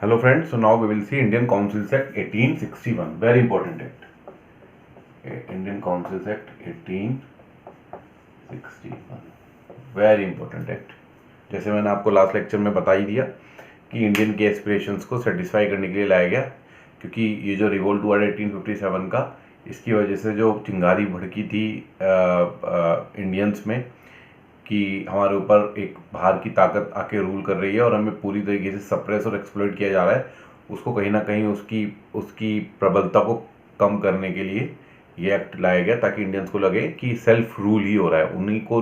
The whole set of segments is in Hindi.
Hello friends, so now we will see Indian Councils Act 1861, very important act. Indian Councils Act 1861, very important act. जैसे मैंने आपको लास्ट लेक्चर में बता ही दिया कि इंडियन के एस्पिरेशंस को सेटिस्फाई करने के लिए लाया गया, क्योंकि ये जो रिवोल्ट हुआ 1857 का, इसकी वजह से जो चिंगारी भड़की थी इंडियंस में कि हमारे ऊपर एक बाहर की ताकत आके रूल कर रही है और हमें पूरी तरीके से सप्रेस और एक्सप्लॉइट किया जा रहा है, उसको कहीं ना कहीं उसकी प्रबलता को कम करने के लिए ये एक्ट लाया गया, ताकि इंडियंस को लगे कि सेल्फ रूल ही हो रहा है, उन्हीं को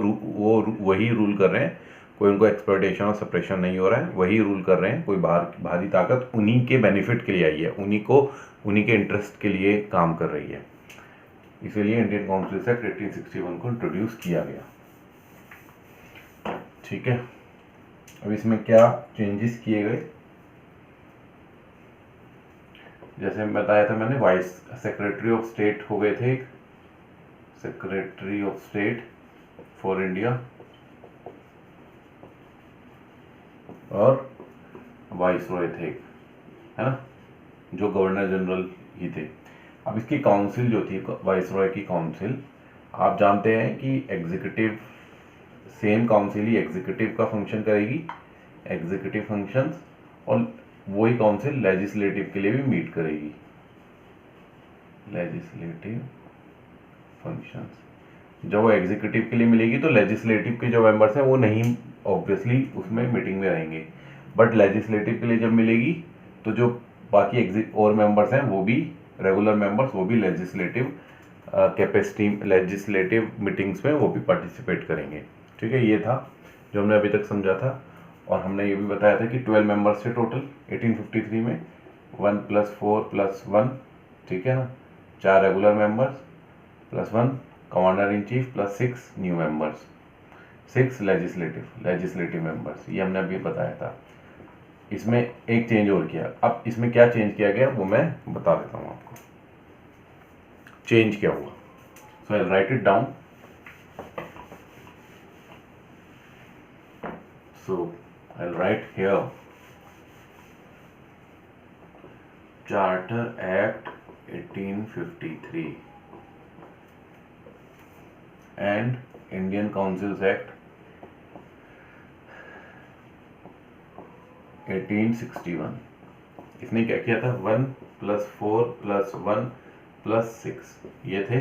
वही रूल कर रहे हैं, कोई उनको एक्सप्लॉइटेशन और सप्रेशन नहीं हो रहा है, वही रूल कर रहे हैं, कोई बाहरी ताकत उन्हीं के बेनिफिट के लिए आई है, उन्हीं के इंटरेस्ट के लिए काम कर रही है। इसीलिए इंडियन काउंसिल एक्ट 1861 को इंट्रोड्यूस किया गया। ठीक है, अब इसमें क्या चेंजेस किए गए, जैसे बताया था मैंने, वाइस सेक्रेटरी ऑफ स्टेट हो गए थे, secretary of state for India और वाइस रॉय थे, है ना, जो गवर्नर जनरल ही थे। अब इसकी काउंसिल जो थी, वाइस रॉय की काउंसिल, आप जानते हैं कि एग्जीक्यूटिव, सेम काउंसिल ही एग्जीक्यूटिव का फंक्शन करेगी, एग्जीक्यूटिव फंक्शंस, और वही काउंसिल लेजिस्लेटिव के लिए भी मीट करेगी, लेजिस्लेटिव फंक्शंस। जब वो एग्जीक्यूटिव के लिए मिलेगी तो लेजिस्लेटिव के जो मेंबर्स हैं वो नहीं ऑब्वियसली उसमें मीटिंग में रहेंगे, बट लेजिस्लेटिव के लिए जब मिलेगी तो जो बाकी और मेंबर्स हैं वो भी रेगुलर मेंबर्स, वो भी लेजिस्लेटिव कैपेसिटी, लेजिस्लेटिव मीटिंग्स में वो भी पार्टिसिपेट करेंगे। ठीक है, ये था जो हमने अभी तक समझा था। और हमने ये भी बताया था कि 12 मेंबर्स थे टोटल 1853 में, 1 + 4 + 1, ठीक है ना, 4 regular members plus 1 commander in chief plus 6 new members, 6 legislative members, ये हमने अभी बताया था। इसमें एक चेंज और किया, अब इसमें क्या चेंज किया गया वो मैं बता देता हूँ आपको। चेंज क्या हुआ, so I write it down. So I'll write here Charter Act 1853 and Indian Councils Act 1861। इसने क्या किया था, 1 + 4 + 1 + 6 ये थे,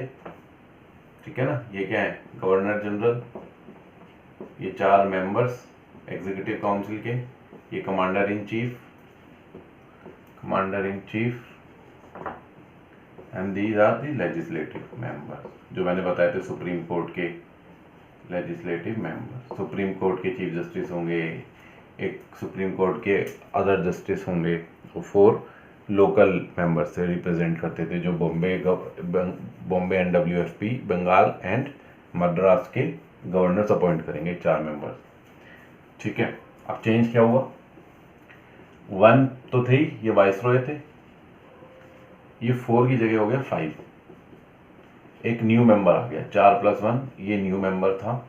ठीक है ना। ये क्या है, गवर्नर जनरल, ये 4 मेंबर्स एग्जीक्यूटिव काउंसिल के, ये commander in chief and these are the legislative members, जो मैंने बताए थे सुप्रीम कोर्ट के लेजिस्लेटिव मेंबर्स। सुप्रीम कोर्ट के चीफ जस्टिस होंगे, एक सुप्रीम कोर्ट के अदर जस्टिस होंगे, तो 4 लोकल मेंबर्स से रिप्रेजेंट करते थे, जो बॉम्बे NWFP, बंगाल एंड मद्रास के गवर्नर्स अपॉइंट करेंगे, 4 मेंबर्स। ठीक है, अब चेंज क्या हुआ, 1 तो थे, ये वाइसरॉय थे, ये 4 की जगह हो गया 5, एक न्यू मेंबर आ गया, 4 + 1 ये न्यू मेंबर था,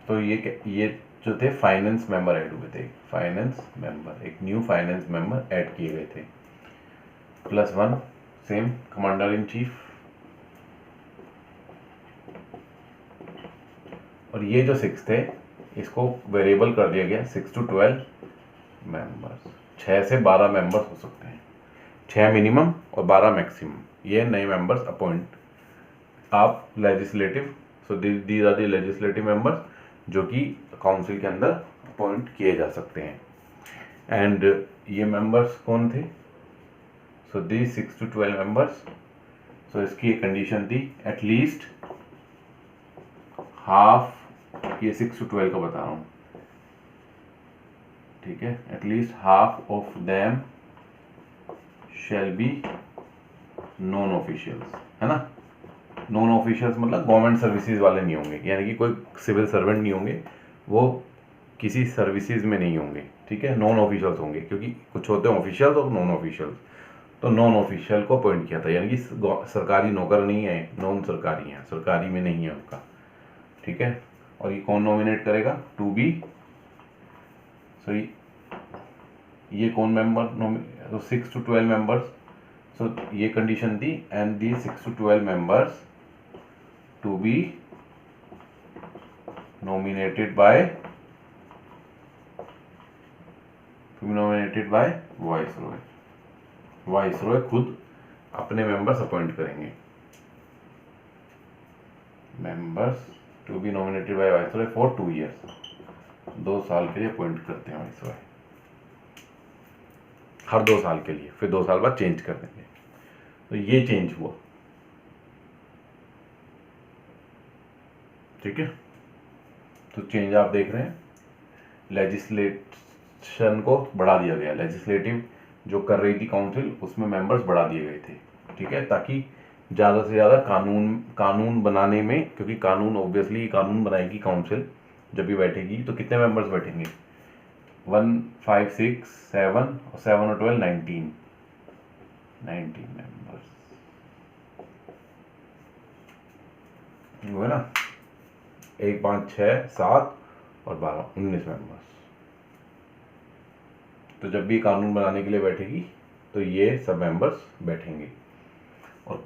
तो ये जो थे फाइनेंस मेंबर ऐड हुए थे, फाइनेंस मेंबर, एक न्यू फाइनेंस मेंबर ऐड किए गए थे, +1 सेम कमांडर इन चीफ, और ये जो 6 थे इसको वेरिएबल कर दिया गया, 6 to 12 मेंबर्स, 6 से 12 मेंबर्स हो सकते हैं, 6 मिनिमम और 12 मैक्सिमम, ये नए मेंबर्स अपॉइंट आप legislative, so these are the legislative members जो कि काउंसिल के अंदर अपॉइंट किए जा सकते हैं। एंड ये मेंबर्स कौन थे, सो दी 6 to 12 मेंबर्स, सो इसकी एक कंडीशन थी, एटलीस्ट हाफ, ये 6 to 12 का बता रहा हूँ, ठीक है, at least half of them shall be non officials, है ना। नॉन ऑफिशियल्स मतलब गवर्नमेंट सर्विसेज वाले नहीं होंगे, यानी कि कोई सिविल सर्वेंट नहीं होंगे, वो किसी सर्विसेज में नहीं होंगे, ठीक है, नॉन ऑफिशियल्स होंगे, क्योंकि कुछ होते हैं ऑफिशियल्स और नॉन ऑफिशियल्स, तो नॉन ऑफिशियल को अपॉइंट किया था, यानी कि सरकारी नौकर नहीं है, नॉन सरकारी हैं, सरकारी में नहीं है उनका, ठीक है। और ये कौन नॉमिनेट करेगा, टू बी, सो ये कौन मेंबर, तो 6 to 12 मेंबर्स, सो ये कंडीशन थी, and the 6 to 12 members to be nominated by viceroy. Viceroy खुद अपने मेंबर्स अपॉइंट करेंगे, members to be nominated by viceroy for 2 years, 2 साल के लिए अपॉइंट करते हैं वाइसरॉय, हर 2 साल के लिए, फिर 2 साल बाद चेंज कर देंगे। तो ये चेंज हुआ, ठीक है। तो चेंज आप देख रहे हैं, लेजिस्लेशन को बढ़ा दिया गया, लेजिस्लेटिव जो कर रही थी काउंसिल उसमें मेंबर्स बढ़ा दिए गए थे, ठीक है, ताकि ज़्यादा से ज़्यादा कानून बनाने में, क्योंकि कानून ऑब्वियसली कानून बनाएगी काउंसिल जब भी बैठेगी, तो कितने मेंबर्स बैठेंगे, 1, 5, 6, 7 और 7 और 12 19 मेंबर्स हुए ना, 1, 5, 6, 7 और 12, 19 मेंबर्स। तो जब भी कानून बनाने के लिए बैठेगी तो ये सब मेंबर्स बैठेंगे, और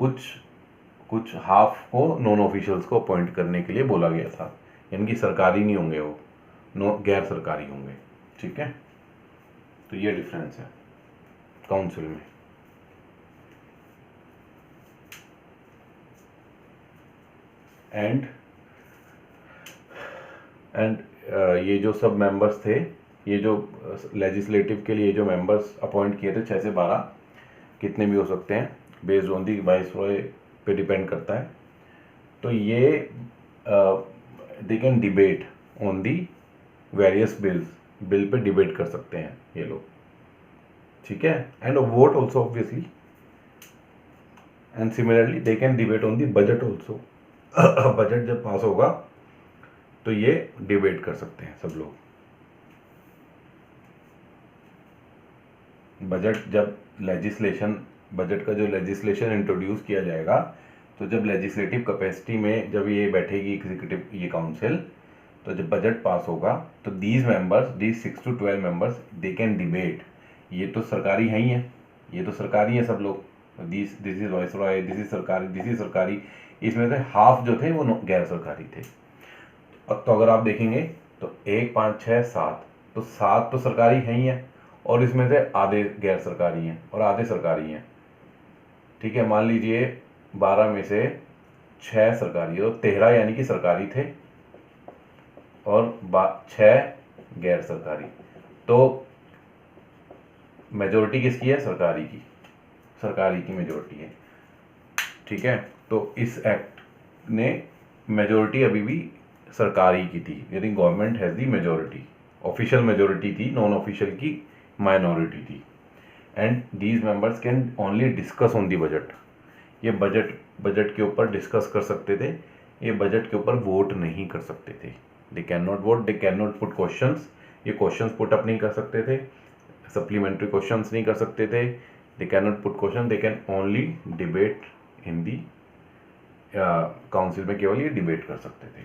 कुछ हाफ को नॉन ऑफिशियल्स को अपॉइंट करने के लिए बोला गया था, यानी कि सरकारी नहीं होंगे वो, गैर सरकारी होंगे, ठीक है। तो ये डिफरेंस है काउंसिल में। एंड ये जो सब मेंबर्स थे, ये जो लेजिस्लेटिव के लिए जो मेंबर्स अपॉइंट किए थे 6 से 12, कितने भी हो सकते हैं, बेस्ड ऑन दी वाइसरॉय पे डिपेंड करता है। तो ये they can debate on the various bill pay debate कर सकते हैं ये लोग, ठीक है, and vote also obviously, and similarly they can debate on the budget also. Budget जब पास होगा तो ये डिबेट कर सकते हैं सब लोग। बजट का जो लेजिस्लेशन इंट्रोड्यूस किया जाएगा, तो जब लेजिस्लेटिव कैपेसिटी में जब ये बैठेगी एग्जीक्यूटिव ये काउंसिल, तो जब बजट पास होगा तो these 6 to 12 members they can debate. ये तो सरकारी है ही है, ये तो सरकारी है सब लोग, this is viceroy, this is सरकारी, इसमें से हाफ जो थे वो गैर सरकारी थे। अब तो अगर आप देखेंगे तो 1, 5, 6, 7, तो 7 तो सरकारी है ही है, और इसमें से आधे गैर सरकारी हैं और आधे सरकारी हैं, ठीक है। मान लीजिए 12 में से 6 सरकारी, तो 13 यानी कि सरकारी थे और 6 गैर सरकारी। तो मेजोरिटी किसकी है, सरकारी की मेजोरिटी है, ठीक है। तो इस एक्ट ने मेजोरिटी अभी भी सरकारी की थी, यानी government has the majority, official majority थी, नॉन ऑफिशियल की माइनॉरिटी थी, and these members can only discuss on the budget. ये बजट के ऊपर डिस्कस कर सकते थे, ये बजट के ऊपर वोट नहीं कर सकते थे। दे can not vote, they can not put questions, ये क्वेश्चंस पुट अप नहीं कर सकते थे, सप्लीमेंट्री क्वेश्चंस नहीं कर सकते थे, दे can not put question, they can only debate in the council में, केवल ये डिबेट कर सकते थे,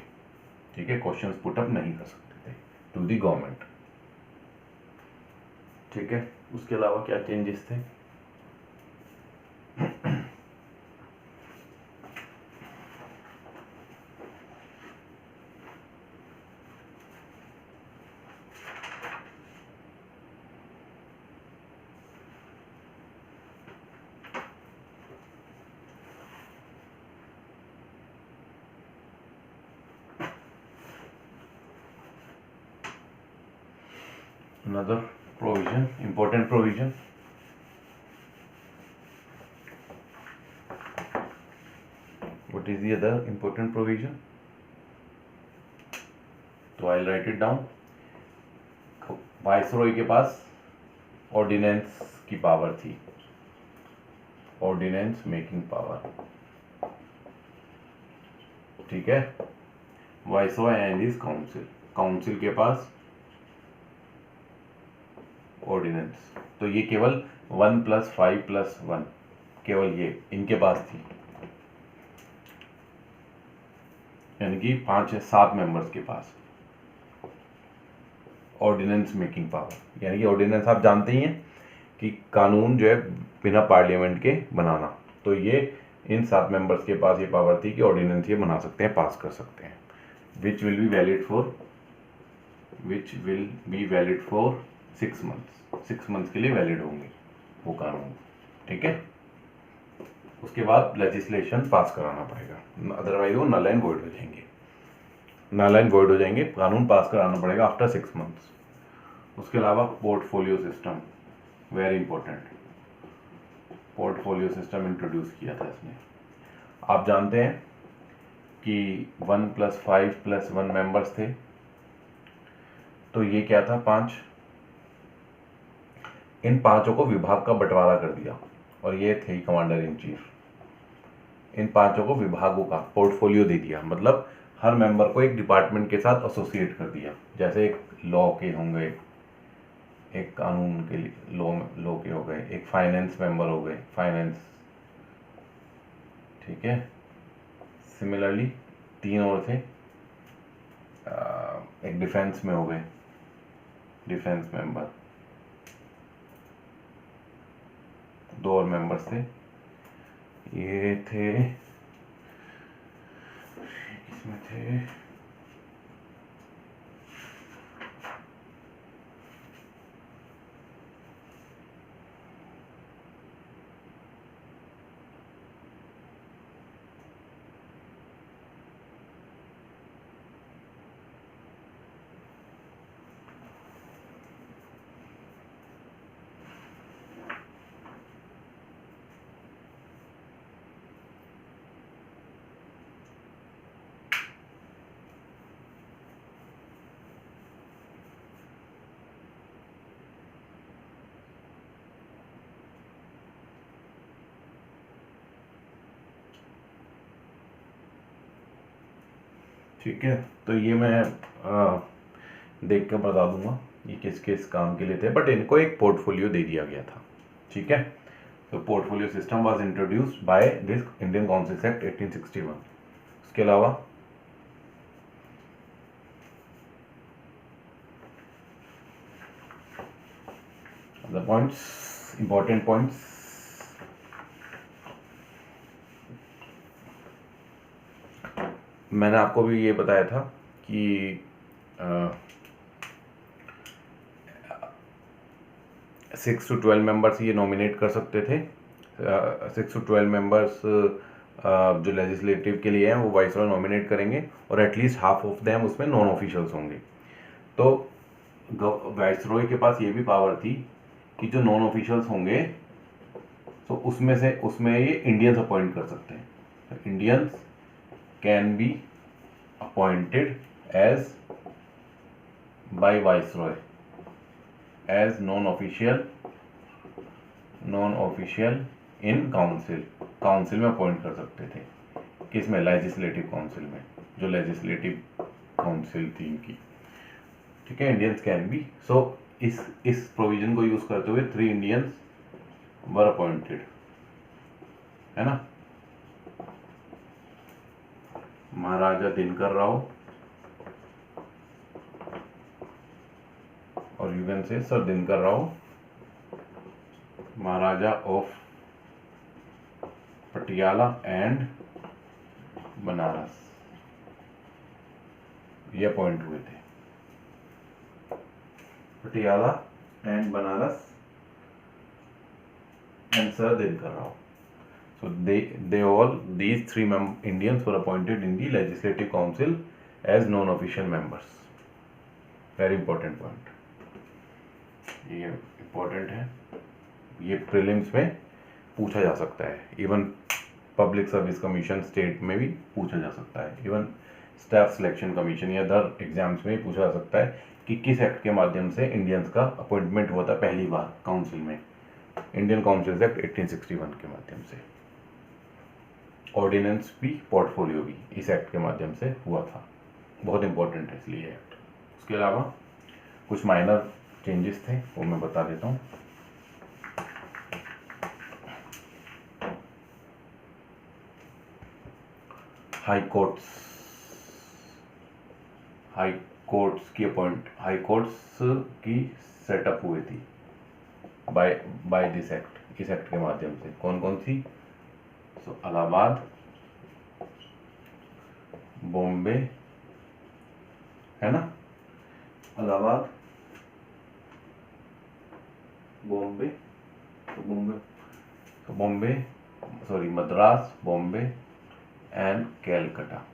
ठीक है, क्वेश्चंस पुट अप नहीं कर सकते थे टू दी गवर्नमेंट, ठीक है। उसके अलावा क्या चेंजेस थे, another provision, important provision, what is the other important provision, तो I'll write it down। Viceroy के पास ऑर्डिनेंस की पावर थी, ऑर्डिनेंस मेकिंग पावर, ठीक है। वाइसरॉय एंड हिज काउंसिल के पास ऑर्डिनेंस, तो ये केवल 1 + 5 + 1, केवल ये इनके पास थी, यानी कि 5 या 7 मेंबर्स के पास। ऑर्डिनेंस मेकिंग पावर, यानी कि ऑर्डिनेंस आप जानते ही हैं कि कानून जो है बिना पार्लियामेंट के बनाना, तो ये इन 7 मेंबर्स के पास ये पावर थी कि ऑर्डिनेंस ये बना सकते हैं, पास कर सकते हैं, which will be valid for 6 months, 6 months के लिए वैलिड होंगे वो कानून, ठीक है। उसके बाद लेजिस्लेशन पास कराना पड़ेगा, अदरवाइज वो नल एंड वॉइड हो जाएंगे, नल एंड वॉइड हो जाएंगे, कानून पास कराना पड़ेगा आफ्टर 6 मंथ्स। उसके अलावा portfolio system, very important, portfolio system introduce किया था इसने। आप जानते हैं कि 1+5+1 मेंबर्स थे, तो ये क्या था 5, इन 5 को विभाग का बंटवारा कर दिया, और ये थे कमांडर इन चीफ, इन 5 को विभागों का पोर्टफोलियो दे दिया, मतलब हर मेंबर को एक डिपार्टमेंट के साथ एसोसिएट कर दिया, जैसे एक लॉ के होंगे, एक कानून के लॉ के हो गए, एक फाइनेंस मेंबर हो गए, फाइनेंस, ठीक है। सिमिलरली 3 और थे, एक डिफेंस में हो गए, डिफेंस मेंबर, 2 और मेंबर्स थे, ये थे, इसमें थे ठीक है। तो ये मैं देख कर बता दूंगा ये किस किस काम के लिए थे, बट इनको एक पोर्टफोलियो दे दिया गया था, ठीक है। तो portfolio system was introduced by this Indian council act 1861। उसके अलावा द पॉइंट्स, इंपॉर्टेंट पॉइंट्स, मैंने आपको भी ये बताया था कि 6 to 12 मेंबर्स ये नॉमिनेट कर सकते थे, 6 to 12 मेंबर्स जो लेजिस्लेटिव के लिए हैं वो वाइसरॉय नॉमिनेट करेंगे, और एटलीस्ट हाफ ऑफ देम उसमें नॉन ऑफिशियल्स होंगे। तो वाइसरॉय के पास ये भी पावर थी कि जो नॉन ऑफिशियल्स होंगे तो उसमें ये इंडियंस अपॉइंट कर सकते हैं, Indians can be appointed as by viceroy as non official in council में अपॉइंट कर सकते थे, किसमें, लेजिस्लेटिव काउंसिल में, जो लेजिस्लेटिव काउंसिल थी इनकी, ठीक है। इंडियंस कैन बी, सो इस प्रोविजन को यूज करते हुए 3 इंडियंस वर अपॉइंटेड, है ना। महाराजा दिनकर राव, और you can say sir Dinkar Rao, Maharaja of Patiala and Banaras, ये अपॉइंट हुए थे, Patiala and Banaras and sir Dinkar Rao. So these 3 Indians were appointed in the Legislative Council as non-official members. Very important point. ये important है, ये प्रीलिम्स में पूछा जा सकता है, even public service commission state में भी पूछा जा सकता है, इवन स्टाफ सिलेक्शन कमीशन या अदर एग्जाम्स में पूछा जा सकता है कि किस एक्ट के माध्यम से इंडियंस का अपॉइंटमेंट हुआ था पहली बार काउंसिल में। इंडियन काउंसिल एक्ट 1861 के माध्यम से, ऑर्डिनेंस भी, पोर्टफोलियो भी इस एक्ट के माध्यम से हुआ था, बहुत इंपॉर्टेंट है इसलिए एक्ट। उसके अलावा कुछ माइनर चेंजेस थे वो मैं बता देता हूँ। हाई कोर्ट्स की हाई कोर्ट्स की सेटअप हुई थी बाय बाय दिस एक्ट, इस एक्ट के माध्यम से। कौन कौन सी? सो इलाहाबाद, बॉम्बे, है ना, इलाहाबाद, बॉम्बे, तो बॉम्बे सॉरी मद्रास, बॉम्बे एंड कैलकाटा,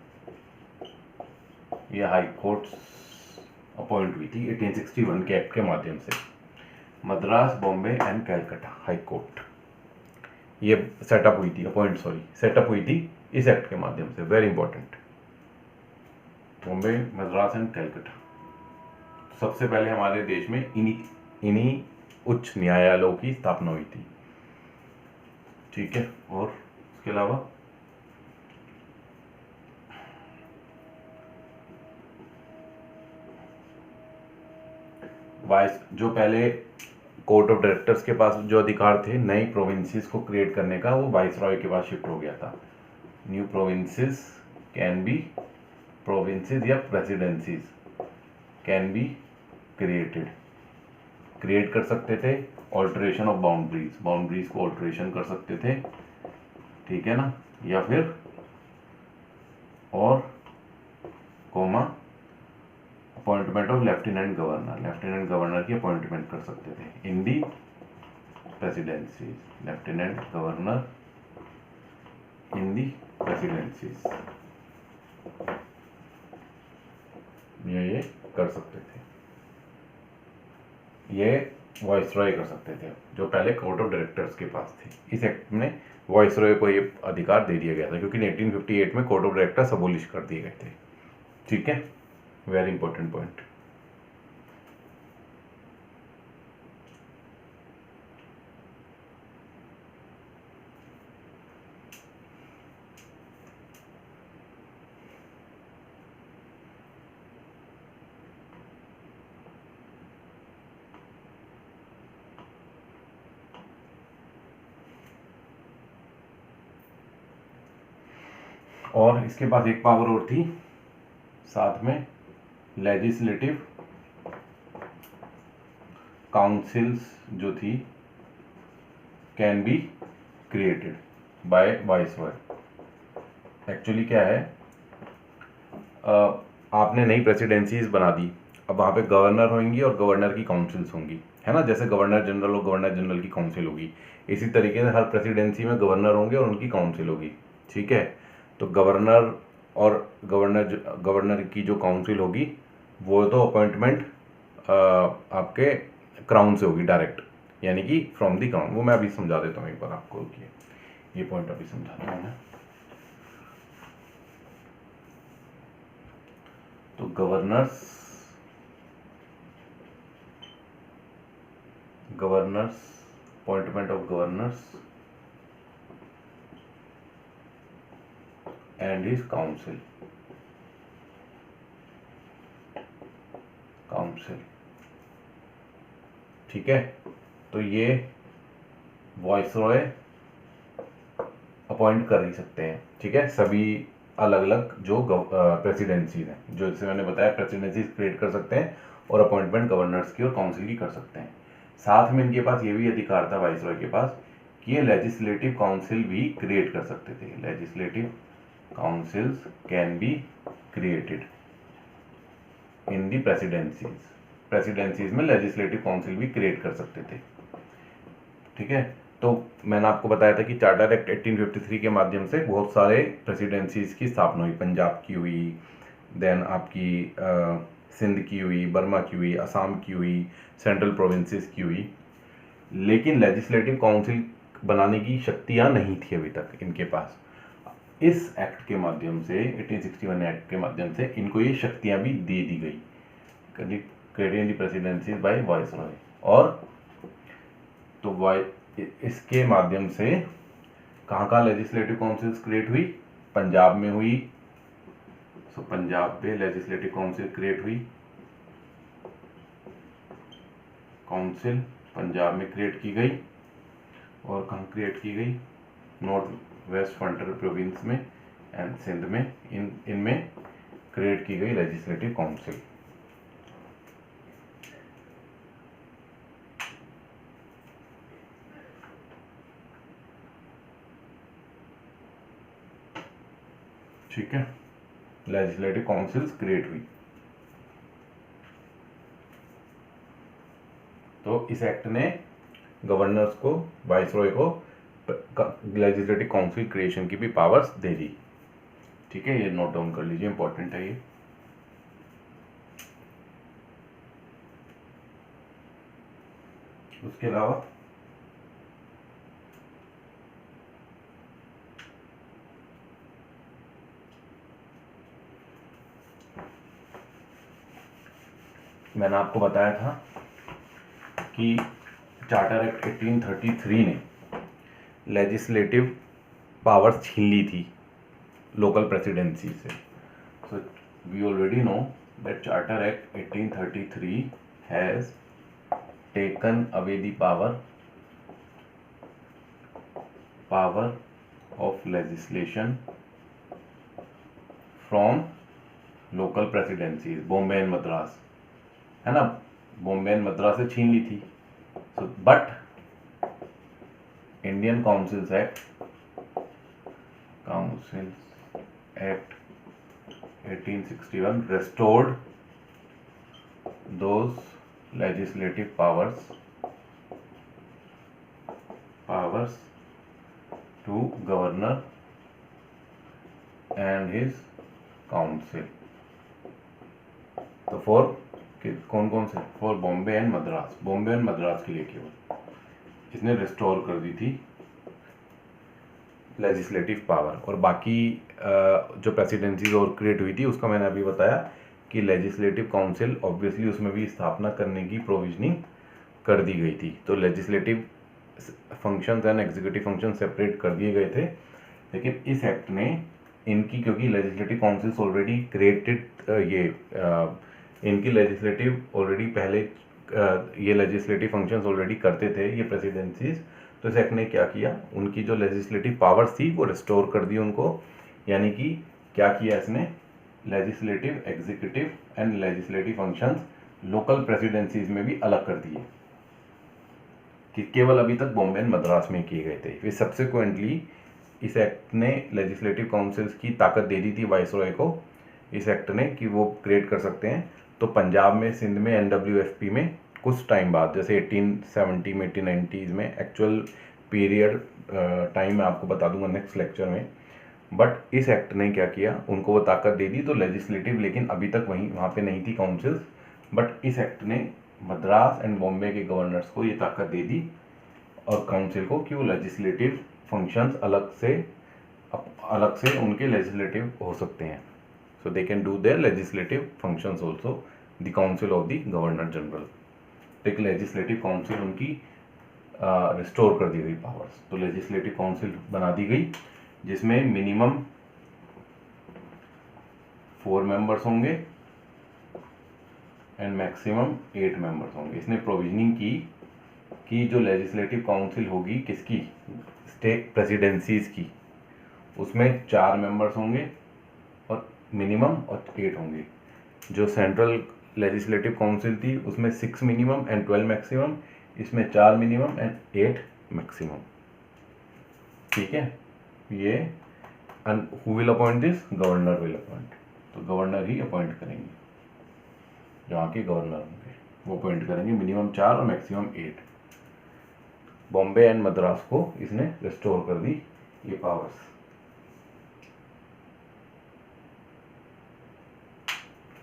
ये हाई कोर्ट्स अपॉइंट हुई थी 1861 के एक्ट के माध्यम से। Madras, Bombay and Calcutta high court, ये सेटअप हुई थी, सेटअप हुई थी इस एक्ट के माध्यम से। Very important, Bombay, Madras and Calcutta. सबसे पहले हमारे देश में इन्हीं उच्च न्यायालयों की स्थापना हुई थी, ठीक है। और उसके अलावा जो पहले कोर्ट ऑफ डायरेक्टर्स के पास जो अधिकार थे नई प्रोविंसेस को क्रिएट करने का, वो वाइसरॉय के पास शिफ्ट हो गया था। New provinces can be, provinces या प्रेसिडेंसीज कैन बी क्रिएट कर सकते थे। ऑल्टरेशन ऑफ बाउंड्रीज को ऑल्टरेशन कर सकते थे, ठीक है ना, या फिर और अपॉइंटमेंट ऑफ लेफ्टिनेंट गवर्नर की अपॉइंटमेंट कर सकते थे in the presidencies, lieutenant governor in the presidencies, ये कर सकते थे, ये वाइसरॉय कर सकते थे, जो पहले कोर्ट ऑफ डायरेक्टर्स के पास थे। इस एक्ट में वाइसरॉय को ये अधिकार दे दिया गया था, क्योंकि 1858 में कोर्ट ऑफ डायरेक्टर्स अबोलिश कर दिए गए थे, ठीक है। Very important point. और इसके पास एक पावर और थी साथ में, लेजिस्लेटिव काउंसिल्स जो थी can be created by viceroy. Actually क्या है, आपने नई प्रेसिडेंसीज बना दी, अब वहाँ पे गवर्नर होंगी और गवर्नर की काउंसिल्स होंगी, है ना, जैसे गवर्नर जनरल और गवर्नर जनरल की काउंसिल होगी, इसी तरीके से हर प्रेसिडेंसी में गवर्नर होंगे और उनकी काउंसिल होगी, ठीक है। तो गवर्नर और गवर्नर की जो काउंसिल होगी वो तो अपॉइंटमेंट आपके क्राउन से होगी डायरेक्ट, यानी कि फ्रॉम दी क्राउन। वो मैं अभी समझा देता हूँ एक बार आपको, ये पॉइंट अभी समझाता हूँ मैं। तो governors appointment of governors and his council, ठीक है। तो ये वाइसरॉय अपॉइंट कर ही सकते हैं, ठीक है, सभी अलग अलग जो प्रेसिडेंसीज हैं, जो जैसे मैंने बताया प्रेसिडेंसीज क्रिएट कर सकते हैं और अपॉइंटमेंट गवर्नर्स की और काउंसिल की कर सकते हैं। साथ में इनके पास ये भी अधिकार था वाइसरॉय के पास कि ये लेजिस्लेटिव काउंसिल भी क्रिएट कर सकते थे। Legislative councils can be created in the presidencies में लेजिस्लेटिव काउंसिल भी क्रिएट कर सकते थे, ठीक है। तो मैंने आपको बताया था कि चार्टर एक्ट 1853 के माध्यम से बहुत सारे प्रेसिडेंसीज की स्थापना हुई। पंजाब की हुई, देन आपकी सिंध की हुई, बर्मा की हुई, असम की हुई, सेंट्रल प्रोविंसेस की हुई, लेकिन लेजिस्लेटिव काउंसिल बनाने की शक्तियां नहीं थी अभी तक इनके पास। इस एक्ट के माध्यम से 1861 एक्ट के माध्यम से इनको ये शक्तियां भी दे दी गई, creating the presidencies by viceroy. और तो इसके माध्यम से कहाँ लेजिस्लेटिव काउंसिल्स क्रिएट हुई? पंजाब में हुई। सो पंजाब में लेजिस्लेटिव काउंसिल क्रिएट हुई, काउंसिल पंजाब में क्रिएट की गई। और कहाँ क्रिएट की गई? नॉर्थ वेस्ट फ्रंटियर प्रोविंस में एंड सिंध में, इनमें क्रिएट की गई लेजिस्लेटिव काउंसिल, ठीक है, लेजिस्लेटिव काउंसिल्स क्रिएट हुई। तो इस एक्ट ने गवर्नर्स को, वाइसरॉय को लेजिस्लेटिव काउंसिल क्रिएशन की भी पावर्स दे दी। ठीक है, ये नोट डाउन कर लीजिए, इंपॉर्टेंट है ये। उसके अलावा मैंने आपको बताया था कि चार्टर एक्ट 1833 ने लेजिस्लेटिव पावर्स छीन ली थी लोकल प्रेसिडेंसी से। So we already know that charter act 1833 has taken away the power of legislation from local presidencies, Bombay and Madras, है ना, बॉम्बे एंड मद्रास से छीन ली थी। So but Indian councils act 1861 restored those legislative powers to governor and his council। तो कौन कौन से, for Bombay and Madras, Bombay and Madras के लिए केवल इसने रिस्टोर कर दी थी लेजिस्लेटिव पावर। और बाकी जो प्रेसिडेंसीज और क्रिएट हुई थी उसका मैंने अभी बताया कि लेजिस्लेटिव काउंसिल ऑब्वियसली उसमें भी स्थापना करने की प्रोविजनिंग कर दी गई थी। तो legislative functions and executive function separate कर दिए गए थे, लेकिन इस एक्ट ने इनकी, क्योंकि लेजिस्लेटिव काउंसिल्स ऑलरेडी क्रिएटेड, इनकी लेजिस्लेटिव ऑलरेडी पहले ये लेजिस्लेटिव फंक्शंस ऑलरेडी करते थे ये प्रेसिडेंसीज, तो इस एक्ट ने क्या किया, उनकी जो लेजिस्लेटिव पावर्स थी वो रिस्टोर कर दी उनको। यानी कि क्या किया इसने, legislative, executive and legislative functions local presidencies में भी अलग कर दिए, कि केवल अभी तक बॉम्बे एंड मद्रास में किए गए थे। फिर सब्सिक्वेंटली इस एक्ट ने लेजिस्लेटिव काउंसिल्स की ताकत दे दी थी वाइसरॉय को, इस एक्ट ने, कि वो क्रिएट कर सकते हैं। तो पंजाब में, सिंध में, NWFP में कुछ टाइम बाद, जैसे 1870 में, 1890s में, एक्चुअल पीरियड टाइम मैं आपको बता दूंगा नेक्स्ट लेक्चर में, बट इस एक्ट ने क्या किया, उनको वो ताकत दे दी। तो लेजिस्लेटिव, लेकिन अभी तक वहाँ पे नहीं थी काउंसिल्स, बट इस एक्ट ने मद्रास एंड बॉम्बे के गवर्नर्स को ये ताकत दे दी और काउंसिल को, कि वो लेजिस्लेटिव फंक्शंस अलग से उनके लेजिस्लेटिव हो सकते हैं। So they can do their legislative functions also the council of the governor general. तो एक लेजिस्लेटिव काउंसिल उनकी रिस्टोर कर दी गई पावर्स। तो लेजिस्लेटिव काउंसिल बना दी गई जिसमें मिनिमम 4 मेंबर्स होंगे एंड मैक्सिमम 8 मेंबर्स होंगे। इसने प्रोविजनिंग की कि जो लेजिस्लेटिव काउंसिल होगी किसकी, स्टेट प्रेसिडेंसीज की, उसमें 4 मेंबर्स होंगे और मिनिमम और 8 होंगे। जो सेंट्रल लेजिस्लेटिव काउंसिल थी उसमें 6 मिनिमम एंड 12 मैक्सिमम, इसमें 4 मिनिमम एंड 8 मैक्सिमम। ठीक है, ये and who will appoint this, governor will appoint. तो गवर्नर ही अपॉइंट करेंगे, जहाँ के गवर्नर होंगे वो अपॉइंट करेंगे, मिनिमम 4 और मैक्सिमम 8। बॉम्बे एंड मद्रास को इसने रिस्टोर कर दी ये पावर्स।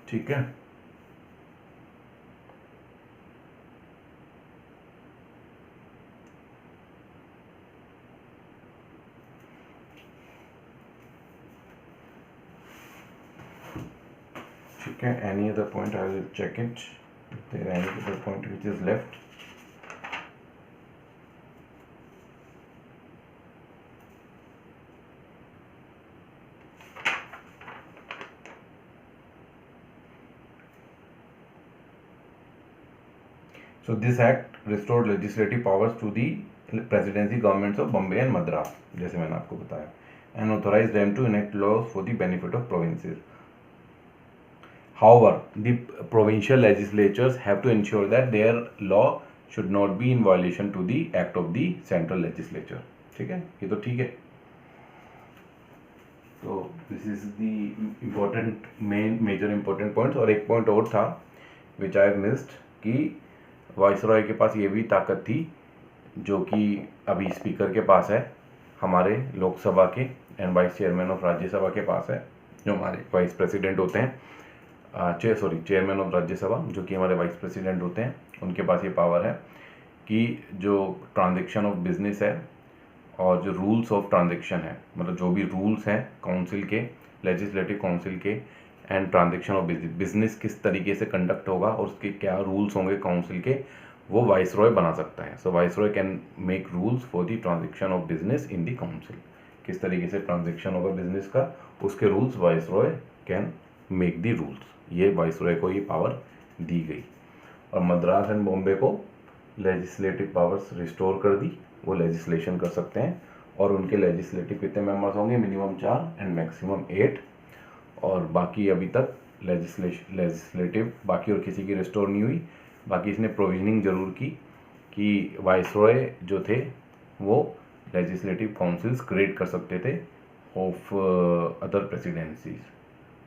ठीक है, ठीक है। Any other point, I will check it if there any other point which is left. So this act restored legislative powers to the presidency governments of Bombay and Madras, जैसे मैंने आपको बताया, and authorized them to enact laws for the benefit of provinces. However, the provincial legislatures have to ensure that their law should not be in violation to the act of the central legislature. ठीक है, ये तो ठीक है। तो this is the important major important points. और एक पॉइंट और था विच आई मिस्ड कि वाइसरॉय के पास ये भी ताकत थी जो कि अभी स्पीकर के पास है हमारे लोकसभा के, and vice chairman of Rajya Sabha के पास है, जो हमारे वाइस प्रेसिडेंट होते हैं, चेयरमैन ऑफ राज्यसभा जो कि हमारे वाइस प्रेसिडेंट होते हैं, उनके पास ये पावर है कि जो ट्रांजेक्शन ऑफ बिजनेस है और जो रूल्स ऑफ ट्रांजेक्शन है, मतलब जो भी रूल्स हैं काउंसिल के, लेजिस्लेटिव काउंसिल के, एंड ट्रांजेक्शन ऑफ बिजनेस किस तरीके से कंडक्ट होगा और उसके क्या रूल्स होंगे काउंसिल के, वो वाइसरॉय बना सकता है। So viceroy can make rules for the transaction of business in the council. किस तरीके से ट्रांजेक्शन होगा बिजनेस का, उसके rules viceroy can make the rules. ये वाइसरॉय को ये पावर दी गई। और मद्रास एंड बॉम्बे को लेजिस्लेटिव पावर्स रिस्टोर कर दी, वो लेजिस्लेशन कर सकते हैं। और उनके लेजिस्लेटिव कितने मेंबर्स होंगे, मिनिमम 4 एंड मैक्सिमम 8। और बाकी अभी तक लेजिस्लेटिव बाकी और किसी की रिस्टोर नहीं हुई। बाकी इसने प्रोविजनिंग जरूर की कि वाइसरॉय जो थे वो लेजिस्लेटिव काउंसिल्स क्रिएट कर सकते थे ऑफ अदर प्रेसिडेंसीज,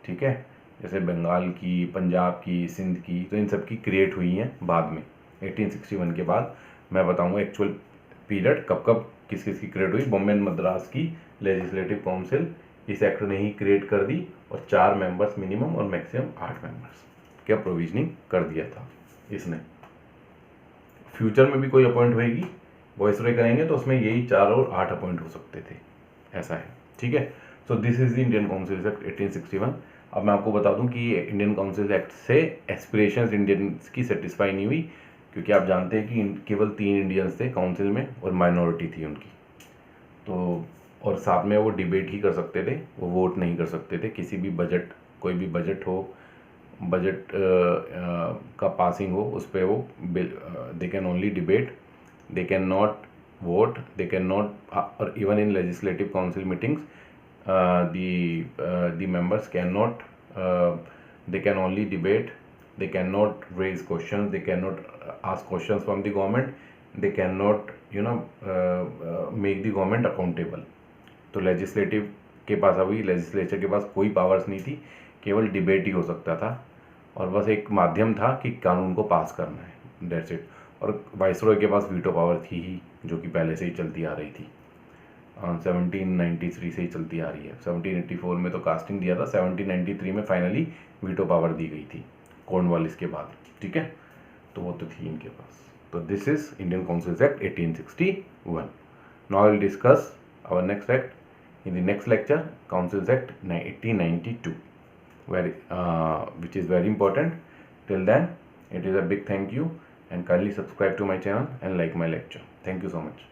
ठीक है, जैसे बंगाल की, पंजाब की, सिंध की, तो इन सब की क्रिएट हुई हैं बाद में 1861 के बाद। मैं बताऊंगा एक्चुअल पीरियड कब कब किस किस की क्रिएट हुई। बॉम्बे एंड मद्रास की लेजिस्लेटिव काउंसिल इस एक्ट ने ही क्रिएट कर दी और 4 मेंबर्स मिनिमम और मैक्सिमम 8 मेंबर्स क्या प्रोविजनिंग कर दिया था इसने। फ्यूचर में भी कोई अपॉइंट होएगी वाइसरॉय करेंगे तो उसमें यही 4 और 8 अपॉइंट हो सकते थे, ऐसा है, ठीक है। So this is the Indian council act 1861। अब मैं आपको बता दूं कि इंडियन काउंसिल एक्ट से एस्पिरेशंस इंडियंस की सेटिस्फाई नहीं हुई, क्योंकि आप जानते हैं कि केवल 3 इंडियंस थे काउंसिल में और माइनॉरिटी थी उनकी। तो और साथ में वो डिबेट ही कर सकते थे, वो वोट नहीं कर सकते थे। किसी भी बजट, कोई भी बजट हो, बजट का पासिंग हो, उस पर वो they can only debate, they can not vote, they can not, और even in legislative council meetings the members cannot, they can only debate, they cannot raise questions, they cannot ask questions from the government, they cannot make the government accountable। तो लेजिस्लेटिव के पास, अभी लेजिस्लेचर के पास कोई पावर्स नहीं थी, केवल डिबेट ही हो सकता था और बस एक माध्यम था कि कानून को पास करना है, दैट्स इट। और वाइसरॉय के पास वीटो पावर थी ही, जो कि पहले से ही चलती आ रही थी, 1793 से ही चलती आ रही है। 1784 में तो कास्टिंग दिया था, 1793 में फाइनली वीटो पावर दी गई थी कॉर्नवालिस के बाद, ठीक है, तो वो तो थी इनके पास। तो this is Indian councils act 1861। Now I will discuss our next act in the next lecture, councils act 1892, which is very important. Till then, it is a big thank you and kindly subscribe to my channel and like my lecture. Thank you so much.